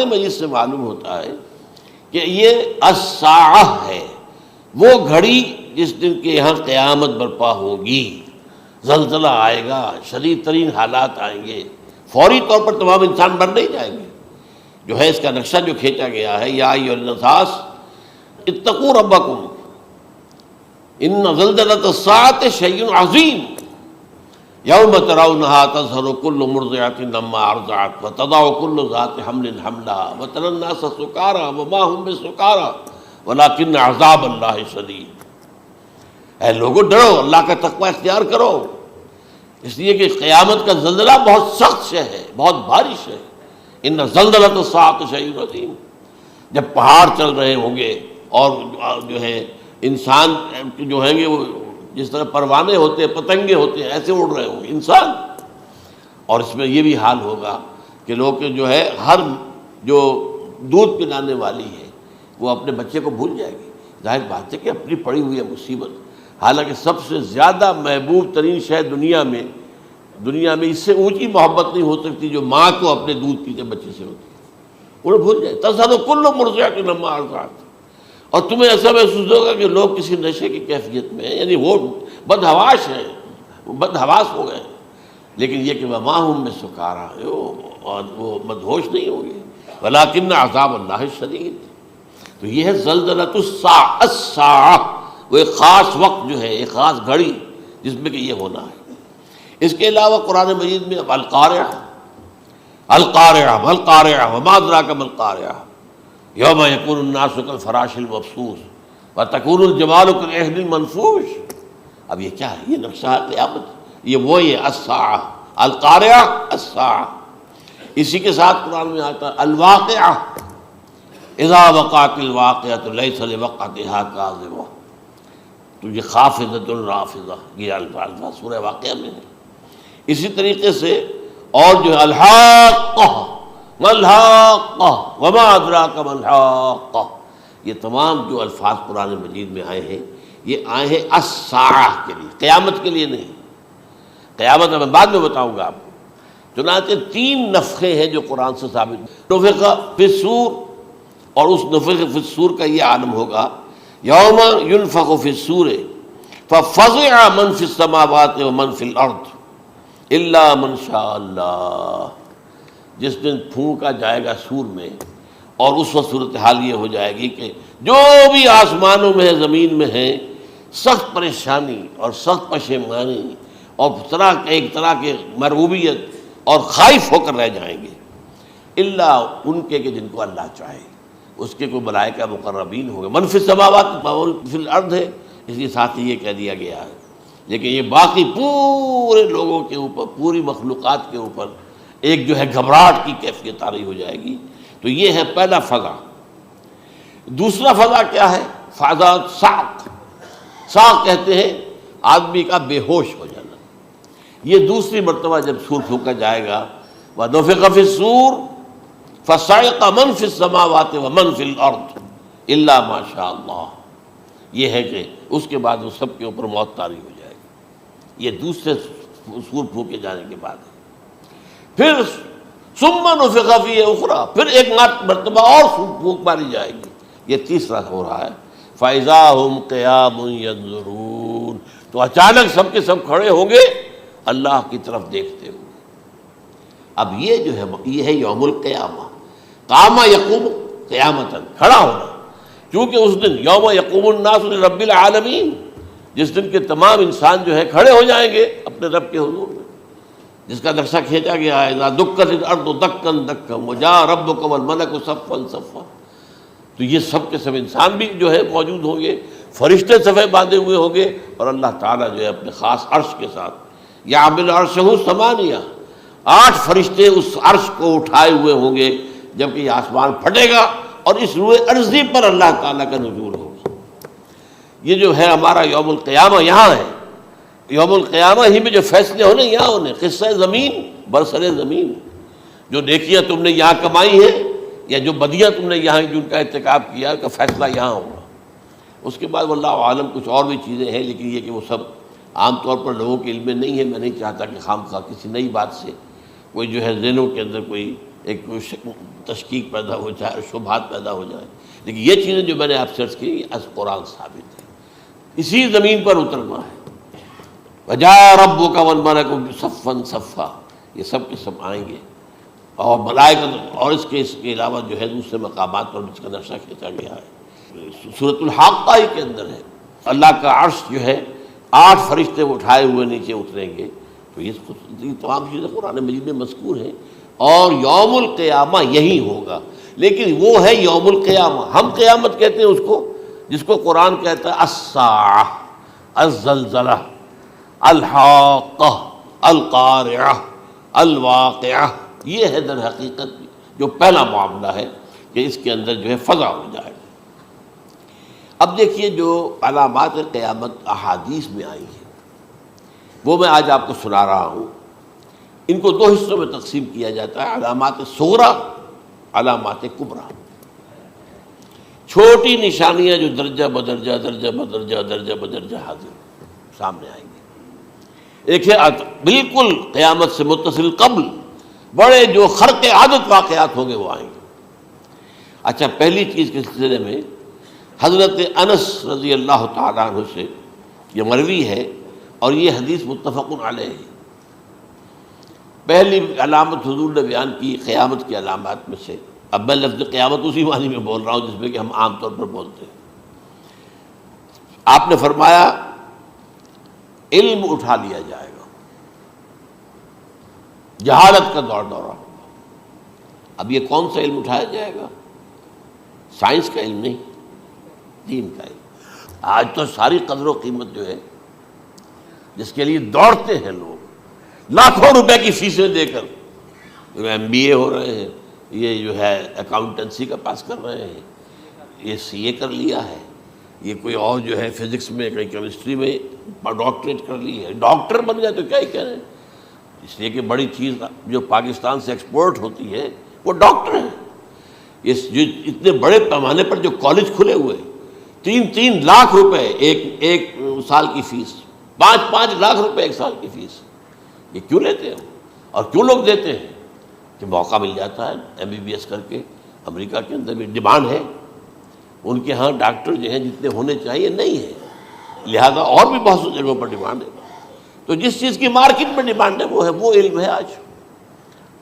مجید سے معلوم ہوتا ہے کہ یہ الساعہ ہے، وہ گھڑی جس دن کے یہاں قیامت برپا ہوگی، زلزلہ آئے گا، شدید ترین حالات آئیں گے، فوری طور پر تمام انسان مر نہیں جائیں گے۔ جو ہے اس کا نقشہ جو کھینچا گیا ہے، یا ایھا الناس اتقوا ربکم ان زلزلۃ الساعۃ شیء عظیم یوم ترونها تذہل کل مرضعۃ عما ارضعت وتضع کل ذات حمل حملها وتری الناس سکارى وما هم بسکارى ولکن عذاب اللہ شدید۔ اے لوگوں ڈرو، اللہ کا تقوی اختیار کرو، اس لیے کہ قیامت کا زلزلہ بہت سخت شے ہے، بہت بھاری شے ہے۔ ان زلزلۃ الساعۃ شیء عظیم، جب پہاڑ چل رہے ہوں گے اور جو ہے انسان جو ہیں گے وہ جس طرح پروانے ہوتے ہیں، پتنگے ہوتے ہیں، ایسے اڑ رہے ہوں گے انسان، اور اس میں یہ بھی حال ہوگا کہ لوگ جو ہے ہر جو دودھ پلانے والی ہے وہ اپنے بچے کو بھول جائے گی۔ ظاہر بات ہے کہ اپنی پڑی ہوئی ہے مصیبت، حالانکہ سب سے زیادہ محبوب ترین شے دنیا میں اس سے اونچی محبت نہیں ہو سکتی جو ماں کو اپنے دودھ پیتے بچے سے ہوتی ہے، انہیں بھول جائے۔ تذہل کل مرضعۃ عما ارضعت، اور تمہیں ایسا محسوس ہوگا کہ لوگ کسی نشے کی کیفیت میں ہیں، یعنی وہ بدحواش ہیں، بدحواس ہو گئے، لیکن یہ کہ وما هم بسکارى، اور وہ مدہوش نہیں ہوں گے، ولکن عذاب اللہ شدید۔ تو یہ ہے زلزلۃ الساعہ، وہ ایک خاص وقت جو ہے، ایک خاص گھڑی جس میں کہ یہ ہونا ہے۔ اس کے علاوہ قرآن مجید میں القارعہ، القارعہ والقارعہ وما ادراک ما القارعہ یوم یکون الناس کالفراش المبثوث وتکون الجبال کالعہن المنفوش۔ اب یہ کیا ہے؟ یہ نقشہ ہے قیامت، یہ الساعہ، القارعہ الساعہ۔ اسی کے ساتھ قرآن میں آتا ہے الواقعہ، اذا وقعت الواقعۃ لیس لوقعتها کاذبہ، تو یہ خافضۃ رافضہ، یہ الفاظ سورہ واقعہ میں ہے۔ اسی طریقے سے اور جو ہے الحاقہ، ما الحاقہ وما ادراک ما الحاقہ، یہ تمام جو الفاظ قرآن مجید میں آئے ہیں یہ آئے ہیں الساعہ کے لیے، قیامت کے لیے نہیں۔ قیامت میں بعد میں بتاؤں گا آپ کو۔ چنانچہ 3 نفخے ہیں جو قرآن سے ثابت، نفخ فی الصور، اور اس نفخ فی الصور کا یہ عالم ہوگا یوم ینفخ فی الصور ففزع من فی السماوات ومن فی الارض الا من شاء اللہ، جس دن پھونکا جائے گا سور میں، اور اس وقت صورتحال یہ ہو جائے گی کہ جو بھی آسمانوں میں ہے، زمین میں ہے، سخت پریشانی اور سخت پشیمانی اور ایک طرح کے مرعوبیت اور خائف ہو کر رہ جائیں گے، الا ان کے کہ جن کو اللہ چاہے، اس کے کوئی ملائکہ مقربین ہوں گے۔ من فی السماوات فی الارض ہے، اس کے ساتھ ہی یہ کہہ دیا گیا ہے، لیکن یہ باقی پورے لوگوں کے اوپر، پوری مخلوقات کے اوپر ایک جو ہے گھبراہٹ کی کیفیت طاری ہو جائے گی۔ تو یہ ہے پہلا فضا۔ دوسرا فضا کیا ہے؟ فضا صعق، صعق کہتے ہیں آدمی کا بے ہوش ہو جانا۔ یہ دوسری مرتبہ جب سور پھونکا جائے گا، وَنُفِخَ فِي الصُّورِ فَصَعِقَ مَن فِي السَّمَاوَاتِ وَمَن فِي الْأَرْضِ إِلَّا مَا شَاءَ اللَّهُ، یہ ہے کہ اس کے بعد وہ سب کے اوپر موت طاری ہو جائے گی۔ یہ دوسرے سور پھونکے جانے کے بعد ہے۔ پھر ثُمَّ نُفِخَ فِيهِ أُخْرَى، پھر ایک مرتبہ اور پھونک ماری جائے گی، یہ تیسرا ہو رہا ہے۔ فَإِذَا هُمْ قِيَامٌ يَنظُرُونَ، تو اچانک سب کے سب کھڑے ہوں گے اللہ کی طرف دیکھتے ہوئے۔ اب یہ جو ہے یہ ہے یوم القیامہ، قام یقوم قیامتاً، کھڑا ہونا، کیونکہ اس دن یوم یقوم الناس لرب العالمین، جس دن کے تمام انسان جو ہے کھڑے ہو جائیں گے اپنے رب کے حضور میں، جس کا نقشہ کھینچا گیا ہے اذا دکت الارض دکا دکا وجاء ربک والملک صفا صفا۔ تو یہ سب کے سب انسان بھی جو ہے موجود ہوں گے، فرشتے صفے باندھے ہوئے ہوں گے، اور اللہ تعالیٰ جو ہے اپنے خاص عرش کے ساتھ، یحمل عرشہ ثمانیہ، 8 فرشتے اس عرش کو اٹھائے ہوئے ہوں گے، جبکہ یہ آسمان پھٹے گا اور اس روئے ارضی پر اللہ تعالیٰ کا نزول ہوگا۔ یہ جو ہے ہمارا یوم القیامہ یہاں ہے، یوم القیامہ ہی میں جو فیصلے ہونے یہاں ہونے، قصہ زمین برسر زمین، جو نیکیاں تم نے یہاں کمائی ہیں یا جو بدیاں تم نے یہاں جن کا ارتکاب کیا کا فیصلہ یہاں ہوگا۔ اس کے بعد واللہ عالم کچھ اور بھی چیزیں ہیں، لیکن یہ کہ وہ سب عام طور پر لوگوں کے علم میں نہیں ہے۔ میں نہیں چاہتا کہ خام خواہ کسی نئی بات سے کوئی جو ہے ذہنوں کے اندر کوئی ایک تشکیک پیدا ہو جائے، شبہات پیدا ہو جائے. لیکن یہ چیزیں جو میں نے آپ سرچ کی از قرآن ثابت ہے، اسی زمین پر اترنا ہے. وَجَاءَ رَبُّكَ وَالْمَلَكُ صَفًّا صَفًّا، یہ سب کے سب آئیں گے، اور ملائکہ، اور اس کے علاوہ جو ہے دوسرے مقامات پر جس کا نقشہ کھینچا گیا ہے. سورۃ الحاقہ کے اندر ہے اللہ کا عرش جو ہے 8 فرشتے اٹھائے ہوئے نیچے اتریں گے. تو یہ تمام چیزیں قرآن مجید میں مذکور ہیں، اور یوم القیامہ یہی ہوگا. لیکن وہ ہے یوم القیامہ، ہم قیامت کہتے ہیں اس کو جس کو قرآن کہتا ہے الساعہ، الزلزلہ، الحاقہ، القارعہ، الواقعہ. یہ ہے در حقیقت جو پہلا معاملہ ہے کہ اس کے اندر جو ہے فضا ہو جائے. اب دیکھیے جو علامات قیامت احادیث میں آئی ہیں وہ میں آج آپ کو سنا رہا ہوں. ان کو 2 حصوں میں تقسیم کیا جاتا ہے، علامات صغریٰ، علامات کبریٰ. چھوٹی نشانیاں جو درجہ بدرجہ درجہ بدرجہ درجہ بدرجہ حاضر سامنے آئیں گے. ایک ہے بالکل قیامت سے متصل قبل بڑے جو خرق عادت واقعات ہوں گے وہ آئیں گے. اچھا، پہلی چیز کے سلسلے میں حضرت انس رضی اللہ تعالیٰ عنہ سے یہ مروی ہے، اور یہ حدیث متفق علیہ ہے. پہلی علامت حضور نے بیان کی قیامت کی علامات میں سے. اب میں لفظ قیامت اسی معنی میں بول رہا ہوں جس میں کہ ہم عام طور پر بولتے ہیں. آپ نے فرمایا علم اٹھا لیا جائے گا، جہالت کا دورہ ہوگا. اب یہ کون سا علم اٹھایا جائے گا؟ سائنس کا علم نہیں، دین کا علم. آج تو ساری قدر و قیمت جو ہے جس کے لیے دوڑتے ہیں لوگ، لاکھوں روپے کی فیسیں دے کر MBA ہو رہے ہیں، یہ جو ہے اکاؤنٹنسی کا پاس کر رہے ہیں، یہ CA کر لیا ہے، یہ کوئی اور جو ہے فزکس میں، کہیں کیمسٹری میں ڈاکٹریٹ کر لی ہے، ڈاکٹر بن گئے تو کیا ہی کہہ رہے ہیں. اس لیے کہ بڑی چیز جو پاکستان سے ایکسپورٹ ہوتی ہے وہ ڈاکٹر ہیں. جو اتنے بڑے پیمانے پر جو کالج کھلے ہوئے، 3 لاکھ روپے ایک سال کی فیس، 5 لاکھ روپے ایک سال کی فیس. یہ کیوں لیتے ہیں اور کیوں لوگ دیتے ہیں؟ کہ موقع مل جاتا ہے MBBS کر کے. امریکہ کے اندر بھی ڈیمانڈ ہے، ان کے ہاں ڈاکٹر جو ہیں جتنے ہونے چاہیے نہیں ہے، لہذا اور بھی بہت سی جگہوں پر ڈیمانڈ ہے. تو جس چیز کی مارکیٹ میں ڈیمانڈ ہے وہ علم ہے.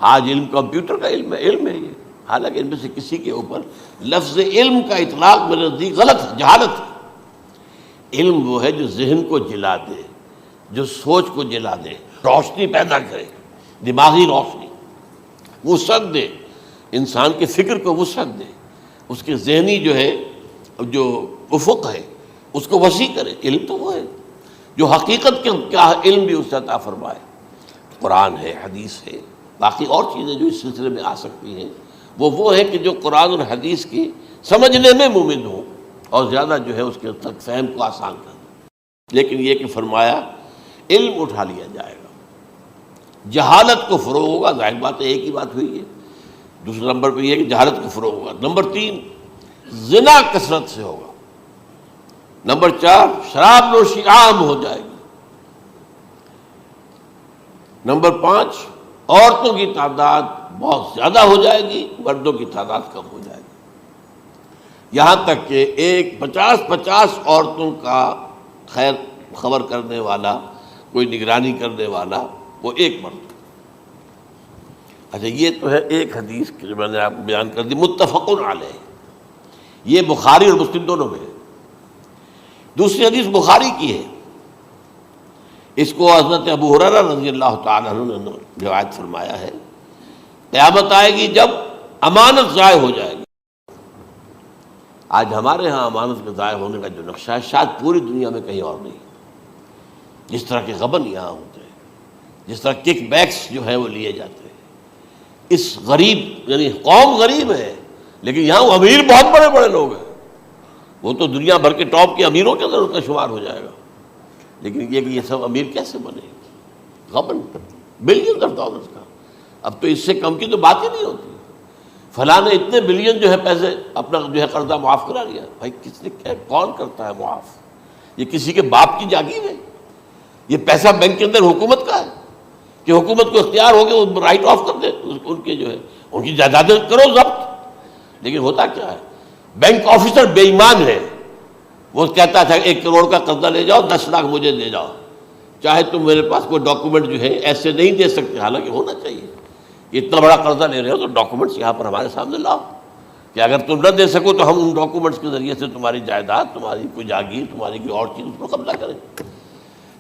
آج علم کمپیوٹر کا علم ہے یہ. حالانکہ ان میں سے کسی کے اوپر لفظ علم کا اطلاق میرے نزدیک غلط ہے، جہالت ہے. علم وہ ہے جو ذہن کو جلا دے، جو سوچ کو جلا دے، روشنی پیدا کرے، دماغی روشنی، وسعت دے، انسان کے فکر کو وسعت دے، اس کے ذہنی جو ہے جو افق ہے اس کو وسیع کرے. علم تو وہ ہے جو حقیقت کے کیا علم بھی اس سے عطا فرمائے. قرآن ہے، حدیث ہے، باقی اور چیزیں جو اس سلسلے میں آ سکتی ہیں وہ ہے کہ جو قرآن اور حدیث کی سمجھنے میں مومن ہوں اور زیادہ جو ہے اس کے تک فہم کو آسان کر دیں. لیکن یہ کہ فرمایا علم اٹھا لیا جائے گا، جہالت کو فروغ ہوگا. ظاہر بات ہے ایک ہی بات ہوئی ہے. دوسرے نمبر پہ یہ ہے کہ جہالت کو فروغ ہوگا. نمبر 3 زنا کثرت سے ہوگا. نمبر 4 شراب نوشی عام ہو جائے گی. نمبر 5 عورتوں کی تعداد بہت زیادہ ہو جائے گی، مردوں کی تعداد کم ہو جائے گی. یہاں تک کہ 50 عورتوں کا خیر خبر کرنے والا، کوئی نگرانی کرنے والا، وہ ایک مرد. اچھا، یہ تو ہے ایک حدیث جو میں نے آپ کو بیان کر دی، متفق علیہ. یہ بخاری اور مسلم دونوں میں ہے. دوسری حدیث بخاری کی ہے، اس کو حضرت ابو ہریرہ رضی اللہ تعالیٰ عنہ نے روایت فرمایا ہے. قیامت آئے گی جب امانت ضائع ہو جائے گی. آج ہمارے ہاں امانت کے ضائع ہونے کا جو نقشہ ہے شاید پوری دنیا میں کہیں اور نہیں. جس طرح کے غبن یہاں ہوتے ہیں، جس طرح کک بیکس جو ہیں وہ لیے جاتے ہیں. اس غریب یعنی قوم غریب ہے لیکن یہاں وہ امیر بہت بڑے بڑے لوگ ہیں. وہ تو دنیا بھر کے ٹاپ کے امیروں کے اندر ان کا شمار ہو جائے گا. لیکن یہ کہ یہ سب امیر کیسے بنے؟ غبن بلین آف ڈالرز کا. اب تو اس سے کم کی تو بات ہی نہیں ہوتی. فلاں نے اتنے بلین جو ہے پیسے اپنا جو ہے قرضہ معاف کرا لیا. بھائی کس نے کیا، کون کرتا ہے معاف؟ یہ کسی کے باپ کی جاگیر ہے؟ یہ پیسہ بینک کے اندر حکومت کا ہے کہ حکومت کو اختیار ہو گیا وہ رائٹ آف کر دے ان کے جو ہے ان کی جائیدادیں کرو ضبط. لیکن ہوتا کیا ہے، بینک آفیسر بے ایمان ہے، وہ کہتا تھا 1 کروڑ کا قرضہ لے جاؤ، 10 لاکھ مجھے دے جاؤ، چاہے تم میرے پاس کوئی ڈاکومنٹ جو ہے ایسے نہیں دے سکتے. حالانکہ ہونا چاہیے، اتنا بڑا قرضہ لے رہے ہو تو ڈاکومنٹس یہاں پر ہمارے سامنے لاؤ کہ اگر تم نہ دے سکو تو ہم ان ڈاکومنٹس کے ذریعے سے تمہاری جائیداد، تمہاری کوئی جاگیر، تمہاری کوئی اور چیز اس کو قبضہ کریں.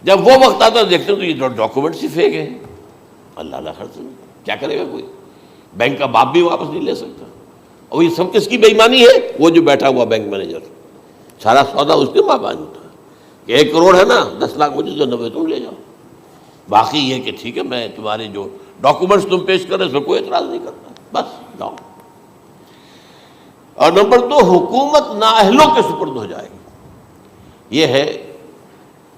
جب وہ وقت آتا ہے دیکھتے ہو تو یہ ڈاکومنٹس ہی فیک ہیں. اللہ اللہ خرچ کیا کرے گا کوئی؟ بینک کا باپ بھی واپس نہیں لے سکتا. اور یہ سب کس کی بے ایمانی ہے؟ وہ جو بیٹھا ہوا بینک مینیجر، سارا سودا اس کے مابین ہوتا ہے کہ 1 کروڑ ہے نا، 10 لاکھ مجھے تو 90 تم لے جاؤ. باقی یہ کہ ٹھیک ہے میں تمہارے جو ڈاکومنٹس تم پیش کر رہے اس میں کوئی اعتراض نہیں کرتا، بس لاؤ. اور نمبر 2، حکومت نااہلوں کے سپرد ہو جائے گی. یہ ہے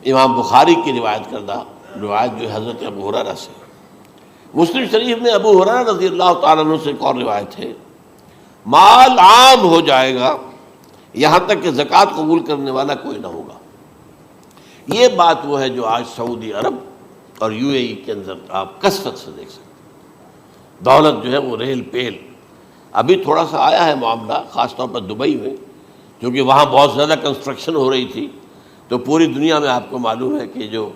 امام بخاری کی روایت کردہ روایت جو حضرت ابو ہریرہ سے. مسلم شریف میں ابو ہریرہ رضی اللہ تعالیٰ عنہ سے ایک اور روایت ہے، مال عام ہو جائے گا یہاں تک کہ زکوٰۃ قبول کرنے والا کوئی نہ ہوگا. یہ بات وہ ہے جو آج سعودی عرب اور UAE کے اندر آپ کثرت سے دیکھ سکتے ہیں. دولت جو ہے وہ ریل پیل. ابھی تھوڑا سا آیا ہے معاملہ خاص طور پر دبئی میں، کیونکہ وہاں بہت زیادہ کنسٹرکشن ہو رہی تھی، تو پوری دنیا میں آپ کو معلوم ہے کہ جو